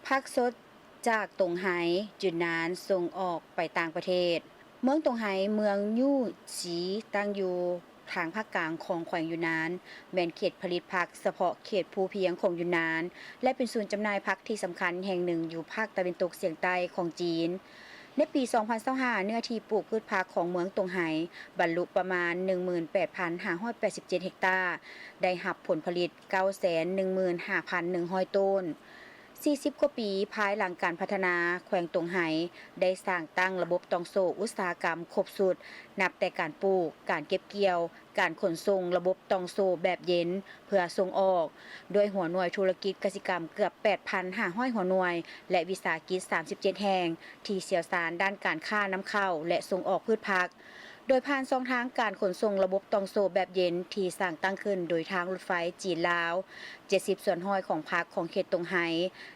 ผักสดจากตงไหจุดนานส่งออกไปต่างประเทศเมืองตงไหเมืองยู่ฉีตั้งอยู่ทางภาคกลางของแขวงยูนานแม่นเขตผลิตผักเฉพาะเขตภูเพียงของยูนานและเป็นศูนย์จำหน่ายผักที่สำคัญแห่งหนึ่งอยู่ภาคตะวันตกเฉียงใต้ของจีนในปี 2025 เนื้อที่ปลูกพืชผักของเมืองตงไหบรรลุประมาณ 18,587 เฮกตาร์ได้รับผลผลิต 915,100 ต้น40 กว่าปีภายหลังการพัฒนาแขวงตงไหได้สร้างตั้งระบบตองโซ่อุตสาหกรรมครบสุดนับแต่การปลูกการเก็บเกี่ยวการขนส่งระบบตองโซ่แบบเย็นเพื่อส่งออกโดยหัวหน่วยธุรกิจกสิกรรมเกือบ 8,500 หัวหน่วยและวิสาหกิจ 37 แห่งที่เชี่ยวชาญด้านการค้านำเข้าและส่งออกพืชผักโดยผ่านช่องทางการขนส่งระบบตองโซ่แบบเย็นที่สร้างตั้งขึ้นโดยทางรถไฟจีนลาว70 ส่วนห้อยของผักของเขตตงไห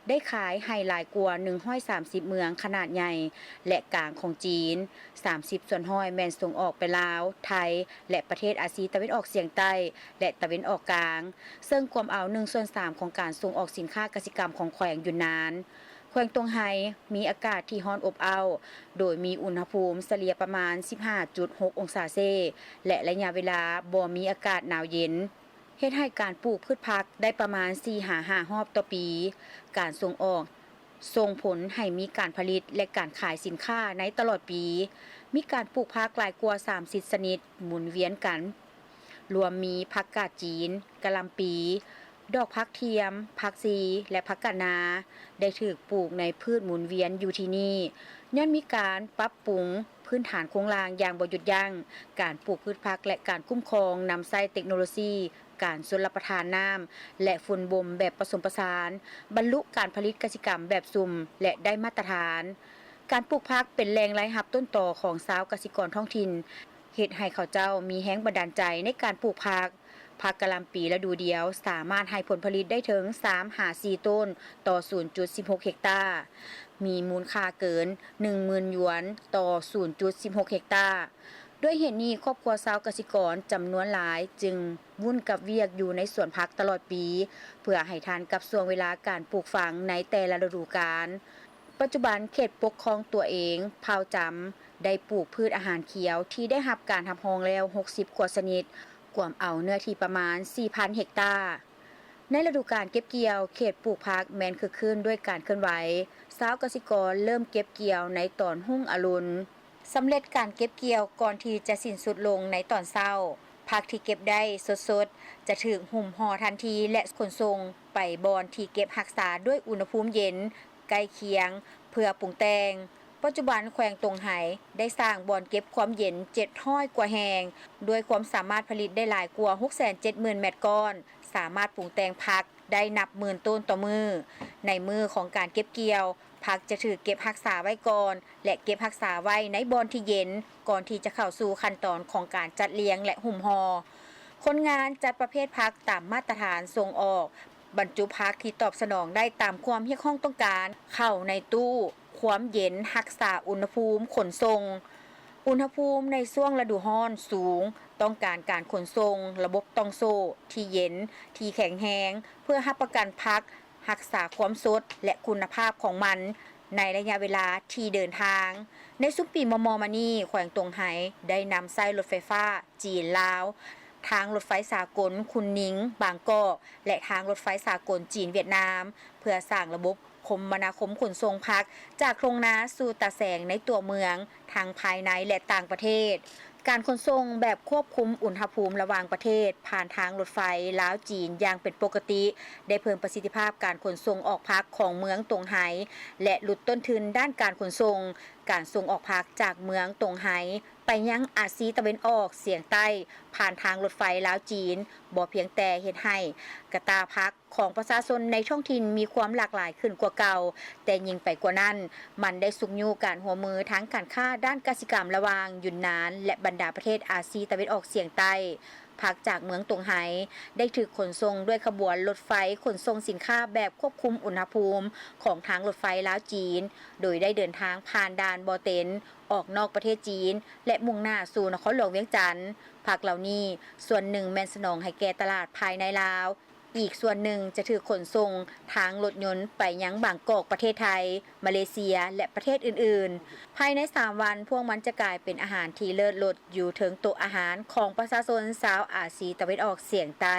ได้ขายให้หลายกว่า130เมืองขนาดใหญ่และกลางของจีน30 ส่วนห้อยแม่นส่งออกไปลาวไทยและประเทศอาเซียนตะวันออกเฉียงใต้และตะวันออกกลางซึ่งรวมเอา1/3ของการส่งออกสินค้ากสิกรรมของแขวงยูนนานแขวงตงไหมีอากาศที่ร้อนอบอ้าวโดยมีอุณหภูมิเฉลี่ยประมาณ 15.6 องศาเซและระยะเวลาบ่มีอากาศหนาวเย็นเฮ็ดให้การปลูกพืชผักได้ประมาณ 4-5 รอบต่อปี การส่งออกส่งผลให้มีการผลิตและการขายสินค้าในตลอดปี มีการปลูกผักหลายกว่า30ชนิดหมุนเวียนกันรวมมีผักกาดจีนกะหล่ำปีดอกผักเทียมผักซีและผักกะนาได้ถูกปลูกในพืชหมุนเวียนอยู่ที่นี่ย้อนมีการปรับปรุงพื้นฐานโครงสร้างอย่างบ่หยุดยั้งการปลูกพืชผักและการคุ้มครองนำใช้เทคโนโลยีการชลประทานน้ำและฝุ่นบ่มแบบผสมผสานบรรลุการผลิตกสิกรรมแบบสุ่มและได้มาตรฐานการปลูกผักเป็นแหล่งรายรับต้นตอของชาวเกษตรกรท้องถิ่นเฮ็ดให้เขาเจ้ามีแรงบันดาลใจในการปลูกผักกะหล่ำปีฤดูเดียวสามารถให้ผลผลิตได้ถึง 3-4 ต้นต่อ 0.16 เฮกตาร์มีมูลค่าเกิน 10,000 หยวนต่อ 0.16 เฮกตาร์ด้วยเหตุนี้ครอบครัวชาวเกษตรกรจำนวนหลายจึงวุ่นกับเวียกอยู่ในสวนผักตลอดปีเพื่อให้ทันกับช่วงเวลาการปลูกฝังในแต่ละฤดูกาลปัจจุบันเขตปกครองตัวเองพาวจำได้ปลูกพืชอาหารเขียวที่ได้รับการรับรองแล้ว60 กว่าชนิดกวมเอาเนื้อที่ประมาณ 4,000 เฮกตาร์ในฤดูกาลเก็บเกี่ยวเขตปลูกผักแม้นคึกคืนด้วยการเคลื่อนไหวชาวเกษตรกรเริ่มเก็บเกี่ยวในตอนรุ่งอรุณสำเร็จการเก็บเกี่ยวก่อนที่จะสิ้นสุดลงในตอนเช้าผักที่เก็บได้สดๆจะถูกหุ้มห่อทันทีและขนส่งไปบอนที่เก็บรักษาด้วยอุณหภูมิเย็นใกล้เคียงเพื่อปรุงแต่งปัจจุบันแขวงตงไหได้สร้างบ่อนเก็บความเย็น700 กว่าแห่งด้วยความสามารถผลิตได้หลายกว่า 670,000 เม็ดก้อนสามารถปรุงแต่งผักได้นับหมื่นต้นต่อมือในมือของการเก็บเกี่ยวผักจะถูกเก็บรักษาไว้ก่อนและเก็บรักษาไว้ในบ่อนที่เย็นก่อนที่จะเข้าสู่ขั้นตอนของการจัดเลี้ยงและหุ้มห่อคนงานจัดประเภทผักตามมาตรฐานส่งออกบรรจุผักที่ตอบสนองได้ตามความเรียกร้องต้องการเข้าในตู้ความเย็นรักษาอุณหภูมิขนส่งอุณหภูมิในช่วงฤดูร้อนสูงต้องการการขนส่งระบบตองโซ่ที่เย็นที่แข็งแรงเพื่อรับประกันผักรักษาความสดและคุณภาพของมันในระยะเวลาที่เดินทางในสุปีมมมานี่แขวงตงไหได้นำไส้รถไฟฟ้าจีนลาวทางรถไฟสากลคุนนิงบางกอกและทางรถไฟสากลจีนเวียดนามเพื่อสร้างระบบคมนาคมขนส่งผักจากโรงนาสู่ตาแสงในตัวเมืองทางภายในและต่างประเทศการขนส่งแบบควบคุมอุณหภูมิระหว่างประเทศผ่านทางรถไฟลาวจีนอย่างเป็นปกติได้เพิ่มประสิทธิภาพการขนส่งออกผักของเมืองตงไหและลดต้นทุนด้านการขนส่งการส่งออกผักจากเมืองตงไหไปยังอาซีตะวันออกเฉียงใต้ผ่านทางรถไฟลาวจีนบ่เพียงแต่เฮ็ดให้กระตาผักของประชาชนในท้องถิ่นมีความหลากหลายขึ้นกว่าเก่าแต่ยิ่งไปกว่านั้นมันได้สุกยูการหัวมือทั้งการค้าด้านกสิกรรมระหว่างยูนนานและบรรดาประเทศอาซีตะวันออกเฉียงใต้ผักจากเมืองตงไหได้ถูกขนส่งด้วยขบวนรถไฟขนส่งสินค้าแบบควบคุมอุณหภูมิของทางรถไฟลาวจีนโดยได้เดินทางผ่านด่านบอเต็นออกนอกประเทศจีนและมุ่งหน้าสู่นครหลวงเวียงจันทน์ผักเหล่านี้ส่วนหนึ่งแม่นสนองให้แก่ตลาดภายในลาว อีกส่วนหนึ่งจะถือขนส่งทางรถยนต์ไปยังบางกอกประเทศไทยมาเลเซียและประเทศอื่นๆภายใน3วันพวกมันจะกลายเป็นอาหารที่เลิศรสอยู่ถึงโต๊ะอาหารของประชาชนชาวอาซีตะวันออกเฉียงใต้